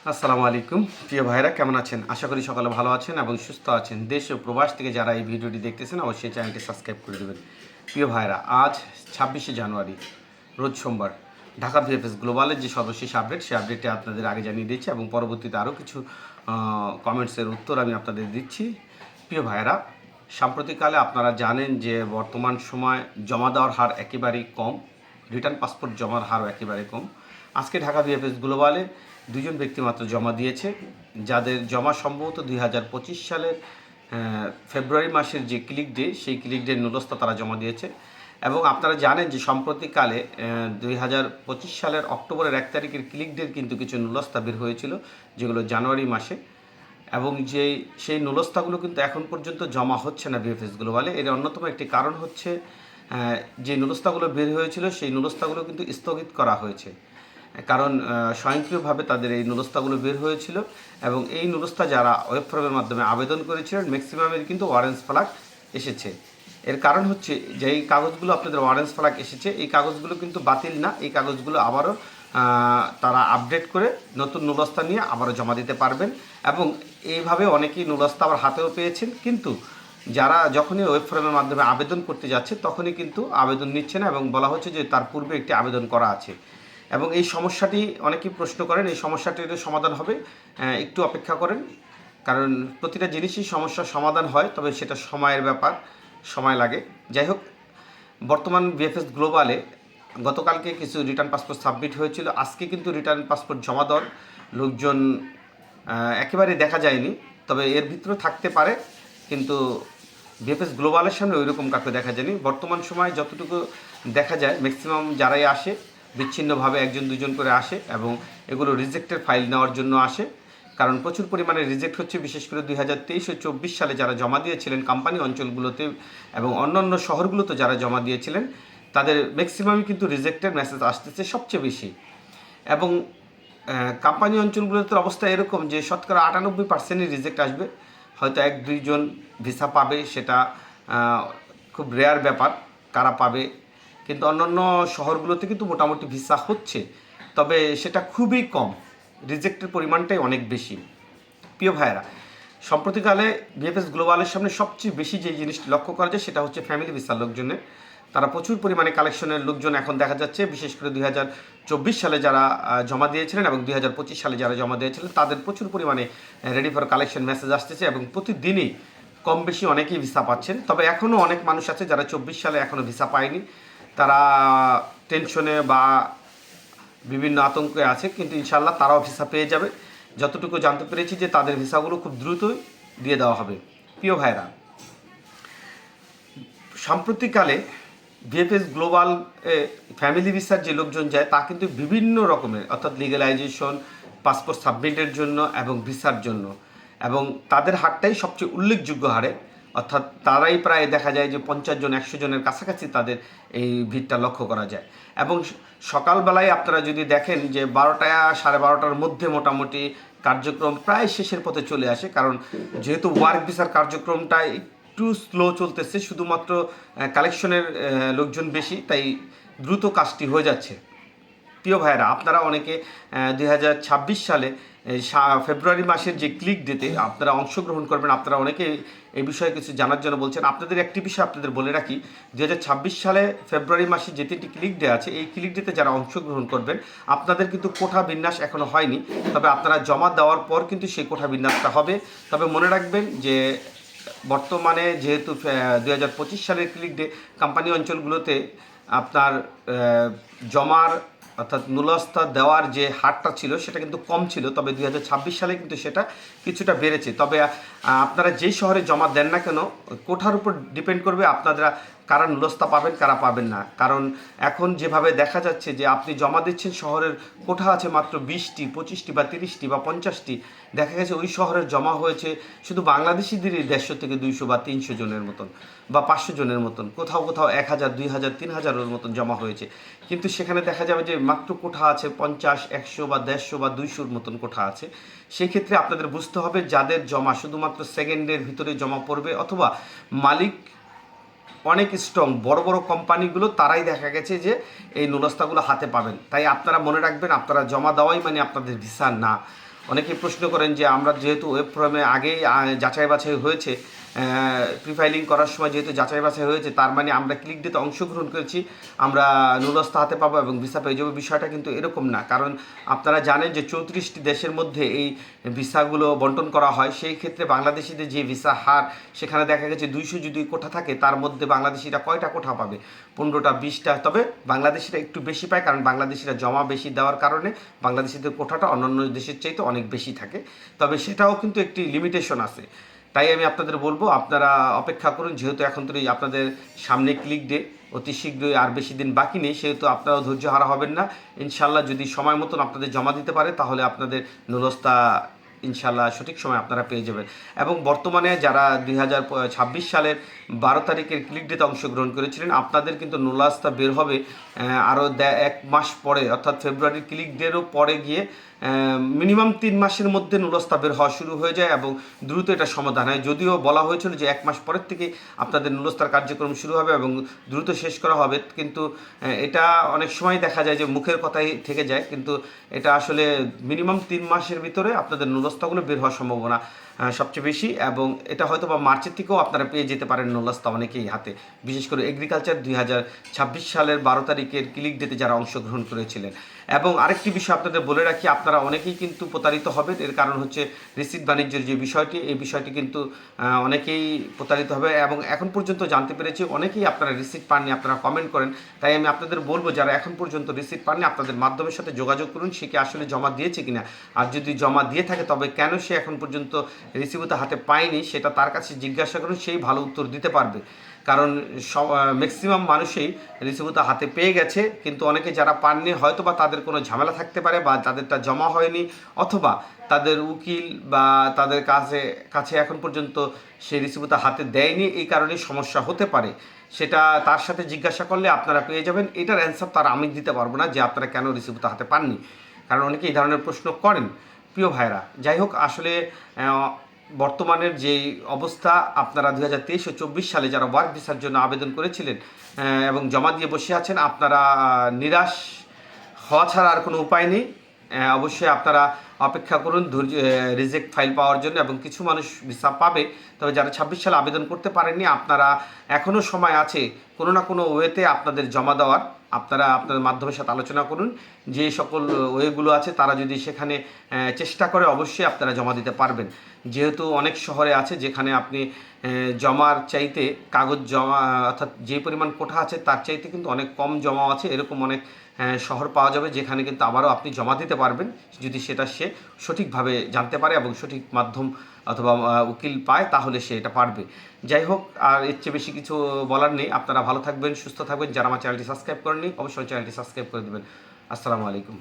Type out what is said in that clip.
আসসালামু আলাইকুম প্রিয় ভাইরা, কেমন আছেন? আশা করি সকালে ভালো আছেন এবং সুস্থ আছেন। দেশ ও প্রবাস থেকে যারা এই ভিডিওটি দেখতেছেন অবশ্যই চ্যানেলটি সাবস্ক্রাইব করে দেবেন। প্রিয় ভাইরা, আজ 26শে জানুয়ারি, রোজ সোমবার। ঢাকা ভিএফএস গ্লোবালের যে সর্বশেষ আপডেট, সেই আপডেটটি আপনাদের আগে জানিয়ে দিচ্ছি এবং পরবর্তীতে আরও কিছু কমেন্টসের উত্তর আমি আপনাদের দিচ্ছি। প্রিয় ভাইরা, সাম্প্রতিককালে আপনারা জানেন যে বর্তমান সময় জমা দেওয়ার হার একেবারেই কম, রিটার্ন পাসপোর্ট জমার হারও একেবারে কম। আজকে ঢাকা ভিএফএস গ্লোবালে দুজন ব্যক্তি মাত্র জমা দিয়েছে, যাদের জমা সম্ভবত 2025 সালের ফেব্রুয়ারি মাসের যে ক্লিক ডে, সেই ক্লিক ডের নুলস্থা তারা জমা দিয়েছে। এবং আপনারা জানেন যে সম্প্রতিকালে 2025 সালের অক্টোবরের 1 তারিখের ক্লিক ডের কিন্তু কিছু নুলস্থা বের হয়েছিল, যেগুলো জানুয়ারি মাসে। এবং সেই নুলস্থাগুলো কিন্তু এখন পর্যন্ত জমা হচ্ছে না ভিএফএস গ্লোবালে। এর অন্যতম একটি কারণ হচ্ছে যে নুলস্থাগুলো বের হয়েছিল সেই নুলস্থাগুলো কিন্তু স্থগিত করা হয়েছে, কারণ স্বয়ংক্রিয়ভাবে তাদের এই নুলস্থাগুলো বের হয়েছিল। এবং এই নুলস্থা যারা ওয়েব ফর্মের মাধ্যমে আবেদন করেছিলেন, ম্যাক্সিমামের কিন্তু ওয়ারেন্স ফ্ল্যাগ এসেছে। এর কারণ হচ্ছে যে এই কাগজগুলো আপনাদের ওয়ারেন্স ফ্ল্যাগ এসেছে, এই কাগজগুলো কিন্তু বাতিল না। এই কাগজগুলো আবারও তারা আপডেট করে নতুন নুলস্থা নিয়ে আবারও জমা দিতে পারবেন। এবং এইভাবে অনেকেই নুলস্থা আবার হাতেও পেয়েছেন, কিন্তু যারা যখনই ওয়েব ফর্মের মাধ্যমে আবেদন করতে যাচ্ছে তখনই কিন্তু আবেদন নিচ্ছে না এবং বলা হচ্ছে যে তার পূর্বে একটি আবেদন করা আছে। এবং এই সমস্যাটি অনেকেই প্রশ্ন করেন, এই সমস্যাটির সমাধান হবে, একটু অপেক্ষা করেন। কারণ প্রতিটা জিনিসই সমস্যার সমাধান হয়, তবে সেটা সময়ের ব্যাপার, সময় লাগে। যাই হোক, বর্তমান ভিএফএস গ্লোবালে গতকালকে কিছু রিটার্ন পাসপোর্ট সাবমিট হয়েছিল। আজকে কিন্তু রিটার্ন পাসপোর্ট জমা দেওয়ার লোকজন একেবারে দেখা যায়নি, তবে এর ভিতরে থাকতে পারে, কিন্তু ভিএফএস গ্লোবালের সামনে ওই রকম কাউকে দেখা যায়নি। বর্তমান সময়ে যতটুকু দেখা যায়, ম্যাক্সিমাম যারাই আসে বিচ্ছিন্নভাবে একজন দুজন করে আসে এবং এগুলো রিজেক্টের ফাইল নেওয়ার জন্য আসে। কারণ প্রচুর পরিমাণে রিজেক্ট হচ্ছে, বিশেষ করে 2023 ও 24 সালে যারা জমা দিয়েছিলেন কোম্পানি অঞ্চলগুলোতে এবং অন্যান্য শহরগুলোতে যারা জমা দিয়েছিলেন, তাদের ম্যাক্সিমামই কিন্তু রিজেক্টের মেসেজ আসতেছে সবচেয়ে বেশি। এবং কোম্পানি অঞ্চলগুলোতে অবস্থা এরকম যে শতকরা 98%ই রিজেক্ট আসবে। হয়তো এক দুইজন ভিসা পাবে, সেটা খুব রেয়ার ব্যাপার কারা পাবে। কিন্তু অন্যান্য শহরগুলোতে কিন্তু মোটামুটি ভিসা হচ্ছে, তবে সেটা খুবই কম, রিজেক্টের পরিমাণটাই অনেক বেশি। প্রিয় ভাইয়েরা, সম্প্রতিকালে ভিএফএস গ্লোবালের সামনে সবচেয়ে বেশি যে জিনিসটি লক্ষ্য করা যায় সেটা হচ্ছে ফ্যামিলি ভিসার লোকজনের। তারা প্রচুর পরিমাণে কালেকশনের লোকজন এখন দেখা যাচ্ছে, বিশেষ করে 2024 সালে যারা জমা দিয়েছিলেন এবং 2025 সালে যারা জমা দিয়েছিলেন, তাদের প্রচুর পরিমাণে রেডি ফর কালেকশন মেসেজ আসতেছে এবং প্রতিদিনই কম বেশি অনেকেই ভিসা পাচ্ছেন। তবে এখনও অনেক মানুষ আছে যারা 24 সালে এখনও ভিসা পায়নি, তারা টেনশনে বা বিভিন্ন আতঙ্কে আছে, কিন্তু ইনশাল্লাহ তারাও ভিসা পেয়ে যাবে। যতটুকু জানতে পেরেছি যে তাদের ভিসাগুলো খুব দ্রুতই দিয়ে দেওয়া হবে। প্রিয় ভাইরা, সাম্প্রতিককালে ভিএফএস গ্লোবাল ফ্যামিলি ভিসার যে লোকজন যায় তা কিন্তু বিভিন্ন রকমের, অর্থাৎ লিগ্যালাইজেশন, পাসপোর্ট সাবমিটের জন্য এবং ভিসার জন্য, এবং তাদের হারটাই সবচেয়ে উল্লেখযোগ্য হারে। অর্থাৎ তারাই প্রায় দেখা যায় যে 50 জন 100 জনের কাছাকাছি তাদের এই ভিড়টা লক্ষ্য করা যায়। এবং সকালবেলায় আপনারা যদি দেখেন যে 12টা 12:30টার মধ্যে মোটামুটি কার্যক্রম প্রায় শেষের পথে চলে আসে, কারণ যেহেতু ওয়ার্ক ভিসার কার্যক্রমটা একটু স্লো চলতেছে, শুধুমাত্র কালেকশনের লোকজন বেশি, তাই দ্রুত কাজটি হয়ে যাচ্ছে। প্রিয় ভাইয়েরা, আপনারা অনেকে 2026 সালে ফেব্রুয়ারি মাসের যে ক্লিক ডেতে আপনারা অংশগ্রহণ করবেন, আপনারা অনেকে এই বিষয়ে কিছু জানার জন্য বলছেন। আপনাদের একটি বিষয় আপনাদের বলে রাখি, 2026 সালে ফেব্রুয়ারি মাসে যে 3টি ক্লিক ডে আছে, এই ক্লিক ডেতে যারা অংশগ্রহণ করবেন, আপনাদের কিন্তু কোঠা বিন্যাস এখনও হয়নি, তবে আপনারা জমা দেওয়ার পর কিন্তু সেই কোঠা বিন্যাসটা হবে। তবে মনে রাখবেন যে বর্তমানে যেহেতু 2025 সালের ক্লিক ডে, কোম্পানি অঞ্চলগুলোতে আপনার জমার অর্থাৎ নুলস্থা দেওয়ার যে হারটা ছিল সেটা কিন্তু কম ছিল, তবে 2026 সালে কিন্তু সেটা কিছুটা বেড়েছে। তবে আপনারা যেই শহরে জমা দেন না কেন, কোঠার উপর ডিপেন্ড করবে আপনারা কারা নুলস্থা পাবেন কারা পাবেন না। কারণ এখন যেভাবে দেখা যাচ্ছে যে আপনি জমা দিচ্ছেন, শহরের কোঠা আছে মাত্র 20টি 25টি বা 30টি বা 50টি, দেখা গেছে ওই শহরের জমা হয়েছে শুধু বাংলাদেশিদেরই 150 থেকে 200 বা 300 জনের মতন বা 500 জনের মতন, কোথাও কোথাও 1000 2000 3000-এর মতন জমা হয়েছে। কিন্তু সেখানে দেখা যাবে যে মাত্র কোঠা আছে 50 100 বা 150 বা 200-র মতন কোঠা আছে। সেই ক্ষেত্রে আপনাদের বুঝতে হবে যাদের জমা শুধুমাত্র সেকেন্ডের ভিতরে জমা পড়বে, অথবা মালিক অনেক স্ট্রং বড় বড় কোম্পানিগুলো, তারাই দেখা গেছে যে এই নুলস্থাগুলো হাতে পাবেন। তাই আপনারা মনে রাখবেন, আপনারা জমা দেওয়াই মানে আপনাদের ভিসা না। অনেকেই প্রশ্ন করেন যে আমরা যেহেতু ওয়েব ফর্মে আগেই যাচাই বাছাই হয়েছে, প্রিফাইলিং করার সময় যেহেতু যাচাই বাছাই হয়েছে, তার মানে আমরা ক্লিক ডেতে অংশগ্রহণ করেছি, আমরা নুরস্ত হাতে পাবো এবং ভিসা পেয়ে যাবো। বিষয়টা কিন্তু এরকম না, কারণ আপনারা জানেন যে 34টি দেশের মধ্যে এই ভিসাগুলো বন্টন করা হয়। সেই ক্ষেত্রে বাংলাদেশিদের যে ভিসা হার, সেখানে দেখা গেছে 200 যদি কোঠা থাকে, তার মধ্যে বাংলাদেশিরা কয়টা কোঠা পাবে? 15টা 20টা। তবে বাংলাদেশিরা একটু বেশি পায়, কারণ বাংলাদেশিরা জমা বেশি দেওয়ার কারণে বাংলাদেশিদের কোঠাটা অন্যান্য দেশের চাইতে অনেক বেশি থাকে। তবে সেটাও কিন্তু একটি লিমিটেশন আছে। তাই আমি আপনাদের বলবো, আপনারা অপেক্ষা করুন। যেহেতু এখন তো আপনাদের সামনে ক্লিক ডে, অতি শীঘ্রই, আর বেশি দিন বাকি নেই, সেহেতু আপনারাও ধৈর্য হারা হবেন না। ইনশাল্লাহ যদি সময় মতন আপনাদের জমা দিতে পারে, তাহলে আপনাদের নুরস্তা ইনশাল্লাহ সঠিক সময় আপনারা পেয়ে যাবেন। এবং বর্তমানে যারা 2026 সালের 12 তারিখের ক্লিক ডেতে অংশগ্রহণ করেছিলেন, আপনাদের কিন্তু নুরস্তা বের হবে আরও 1 মাস পরে, অর্থাৎ ফেব্রুয়ারির ক্লিক ডেরও পরে গিয়ে মিনিমাম 3 মাসের মধ্যে নুরস্তা বের হওয়া শুরু হয়ে যায় এবং দ্রুত এটা সমাধান হয়। যদিও বলা হয়েছিল যে 1 মাস পরের থেকে আপনাদের নুরস্তার কার্যক্রম শুরু হবে এবং দ্রুত শেষ করা হবে, কিন্তু এটা অনেক সময় দেখা যায় যে মুখের কথাই থেকে যায়, কিন্তু এটা আসলে মিনিমাম 3 মাসের ভিতরে আপনাদের নুরস্তাগুলো বের হওয়ার সম্ভাবনা সবচেয়ে বেশি। এবং এটা হয়তো বা মার্চের থেকেও আপনারা পেয়ে যেতে পারেন নুরস্তা অনেকেই হাতে, বিশেষ করে এগ্রিকালচার 2026 সালের 12 তারিখের ক্লিক ডেতে যারা অংশগ্রহণ করেছিলেন। এবং আরেকটি বিষয় আপনাদের বলে রাখি, আপনারা অনেকেই কিন্তু প্রতারিত হবেন। এর কারণ হচ্ছে রিসিট বাণিজ্যের যে বিষয়টি, এই বিষয়টি কিন্তু অনেকেই প্রতারিত হবে এবং এখন পর্যন্ত জানতে পেরেছি অনেকেই আপনারা রিসিট পাননি, আপনারা কমেন্ট করেন। তাই আমি আপনাদের বলবো, যারা এখন পর্যন্ত রিসিট পাননি, আপনাদের মাধ্যমের সাথে যোগাযোগ করুন, সে কি আসলে জমা দিয়েছে কিনা। আর যদি জমা দিয়ে থাকে, তবে কেন সে এখন পর্যন্ত রিসিভটা হাতে পায়নি, সেটা তার কাছে জিজ্ঞাসা করুন, সেই ভালো উত্তর দিতে পারবে। কারণ ম্যাক্সিমাম মানুষই রিসিভটা হাতে পেয়ে গেছে, কিন্তু অনেকে যারা পাননি, হয়তো বা তাদের কোনো ঝামেলা থাকতে পারে, বা তাদেরটা জমা হয়নি, অথবা তাদের উকিল বা তাদের কাছে এখন পর্যন্ত সেই রিসিভটা হাতে দেয়নি, এই কারণে সমস্যা হতে পারে। সেটা তার সাথে জিজ্ঞাসা করলে আপনারা পেয়ে যাবেন। এটার অ্যান্সার তার আমি দিতে পারবো না যে আপনারা কেন রিসিভটা হাতে পাননি, কারণ অনেকে এই ধরনের প্রশ্ন করেন। প্রিয় ভাইরা, যাই হোক, আসলে বর্তমানের যে অবস্থা, আপনারা 2023 ও 24 সালে যারা ওয়ার্ক ভিসার জন্য আবেদন করেছিলেন এবং জমা দিয়ে বসে আছেন, আপনারা নিরাশ হওয়া ছাড়া আর কোনো উপায় নেই। অবশ্যই আপনারা অপেক্ষা করুন রিজেক্ট ফাইল পাওয়ার জন্য, এবং কিছু মানুষ ভিসা পাবে। তবে যারা 26 সালে আবেদন করতে পারেননি, আপনারা এখনও সময় আছে কোনো না কোনো ওয়েতে আপনাদের জমা দেওয়ার। আপনারা আপনাদের মাধ্যমের সাথে আলোচনা করুন, যে সকল ওয়েগুলো আছে তারা যদি সেখানে চেষ্টা করে, অবশ্যই আপনারা জমা দিতে পারবেন। যেহেতু অনেক শহরে আছে যেখানে আপনি জমার চাইতে কাগজ জমা, অর্থাৎ যে পরিমাণ কোঠা আছে তার চাইতে কিন্তু অনেক কম জমা আছে, এরকম অনেক শহর পাওয়া যাবে, যেখানে কিন্তু আবারও আপনি জমা দিতে পারবেন, যদি সেটা সে সঠিকভাবে জানতে পারে এবং সঠিক মাধ্যম অথবা উকিল পায়, তাহলে সে এটা পারবে। যাই হোক, আর এর চেয়ে বেশি কিছু বলার নেই। আপনারা ভালো থাকবেন, সুস্থ থাকবেন। যারা আমার চ্যানেলটি সাবস্ক্রাইব করেননি, অবশ্যই চ্যানেলটি সাবস্ক্রাইব করে দেবেন। আসসালামু আলাইকুম।